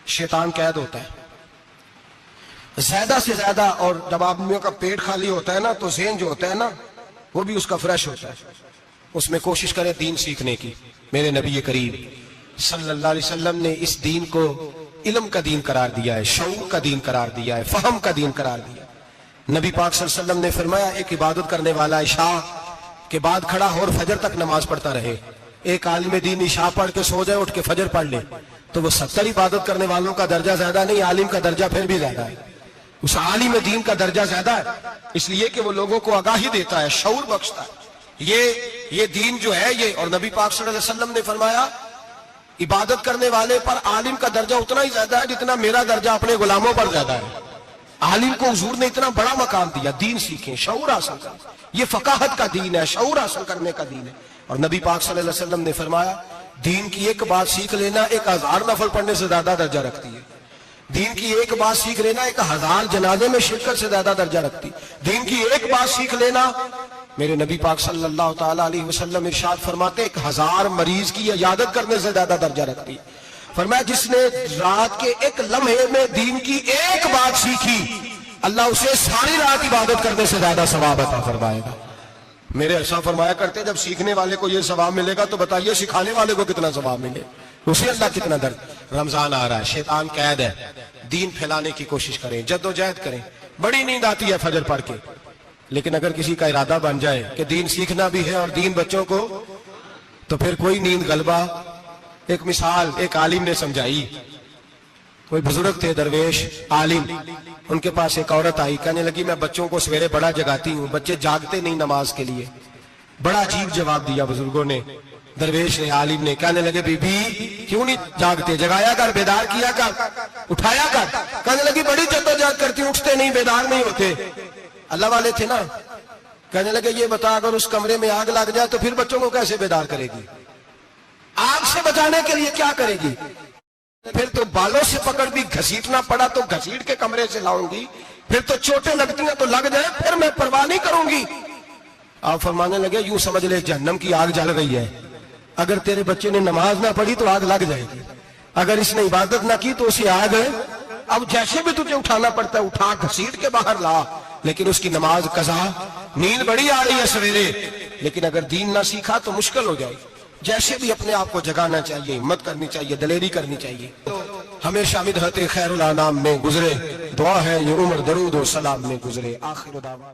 شیطان قید ہوتا ہے زیادہ سے زیادہ، اور جب آدمیوں کا پیٹ خالی ہوتا ہے نا تو ذہن جو ہوتا ہے نا وہ بھی اس کا فریش ہوتا ہے، اس میں کوشش کریں دین سیکھنے کی۔ میرے نبی کریم صلی اللہ علیہ وسلم نے اس دین کو علم کا دین قرار دیا ہے، شعور کا دین قرار دیا ہے، فہم کا دین قرار دیا ہے۔ نبی پاک صلی اللہ علیہ وسلم نے فرمایا ایک عبادت کرنے والا عشاء کے بعد کھڑا ہو اور فجر تک نماز پڑھتا رہے، ایک عالم دین عشاء پڑھ کے سو جائے، اٹھ کے فجر پڑھ لے، تو وہ 70 عبادت کرنے والوں کا درجہ زیادہ نہیں، عالم کا درجہ پھر بھی زیادہ ہے، اس عالم دین کا درجہ زیادہ ہے، اس لیے کہ وہ لوگوں کو آگاہی دیتا ہے، شعور بخشتا ہے۔ یہ دین جو ہے یہ، اور نبی پاک صلی اللہ علیہ وسلم نے فرمایا عبادت کرنے والے پر عالم کا درجہ اتنا ہی زیادہ ہے جتنا میرا درجہ اپنے غلاموں پر زیادہ ہے۔ عالم کو حضور نے اتنا بڑا مقام دیا، دین سیکھیں، شعور حاصل کریں، یہ فقاہت کا دین ہے، شعور حاصل کرنے کا دین ہے۔ اور نبی پاک صلی اللہ علیہ وسلم نے فرمایا دین کی ایک بات سیکھ لینا 1000 نفل پڑھنے سے زیادہ درجہ رکھتی ہے، دین کی ایک بات سیکھ لینا 1000 جنازے میں شرکت سے زیادہ درجہ رکھتی، دین کی ایک بات سیکھ لینا، میرے نبی پاک صلی اللہ تعالیٰ علیہ وسلم ارشاد فرماتے 1000 مریض کی عیادت کرنے سے زیادہ درجہ رکھتی۔ فرمایا جس نے رات کے ایک لمحے میں دین کی ایک بات سیکھی اللہ اسے ساری رات عبادت کرنے سے زیادہ ثواب عطا فرمائے گا۔ میرے ایسا فرمایا کرتے جب سیکھنے والے کو یہ ثواب ملے گا تو بتائیے سکھانے والے کو کتنا ثواب ملے، اسے اللہ کتنا درد۔ رمضان آ رہا ہے، شیطان قید ہے، دین پھیلانے کی کوشش کریں، جد و جہد کریں۔ بڑی نیند آتی ہے فجر پڑھ کے، لیکن اگر کسی کا ارادہ بن جائے کہ دین سیکھنا بھی ہے اور دین بچوں کو، تو پھر کوئی نیند غلبہ۔ ایک مثال ایک عالم نے سمجھائی، کوئی بزرگ تھے درویش عالم، ان کے پاس ایک عورت آئی، کہنے لگی میں بچوں کو سویرے بڑا جگاتی ہوں، بچے جاگتے نہیں نماز کے لیے۔ بڑا عجیب جواب دیا بزرگوں نے، درویش نے عالم نے، کہنے لگے بی بی کیوں نہیں جاگتے، جگایا کر، بیدار کیا کر، اٹھایا کر۔ کہنے لگی بڑی جدوجہد کرتی ہوں، اٹھتے نہیں، بیدار نہیں ہوتے۔ اللہ والے تھے نا، کہنے لگے یہ بتا اگر اس کمرے میں آگ لگ جائے تو پھر بچوں کو کیسے بیدار کرے گی، آگ سے بچانے کے لیے کیا کرے گی؟ پھر تو بالوں سے پکڑ بھی گھسیٹنا پڑا تو گھسیٹ کے کمرے سے لاؤں گی، پھر تو چوٹیں لگتی ہیں تو لگ جائے، پھر میں پرواہ نہیں کروں گی۔ آپ فرمانے لگے یوں سمجھ لے جہنم کی آگ جل گئی ہے، اگر تیرے بچے نے نماز نہ پڑھی تو آگ لگ جائے گی، اگر اس نے عبادت نہ کی تو اسے آگ ہے۔ اب جیسے بھی تجھے اٹھانا پڑتا ہے اٹھا گھسیٹ کے باہر لا، لیکن اس کی نماز قضا۔ نیند بڑی آ رہی ہے سویرے، لیکن اگر دین نہ سیکھا تو مشکل ہو جائے۔ جیسے بھی اپنے آپ کو جگانا چاہیے، ہمت کرنی چاہیے، دلیری کرنی چاہیے۔ ہمیشہ مدحت خیر الانام میں گزرے، دعا ہے یہ عمر درود و سلام میں گزرے۔ آخر دعوانا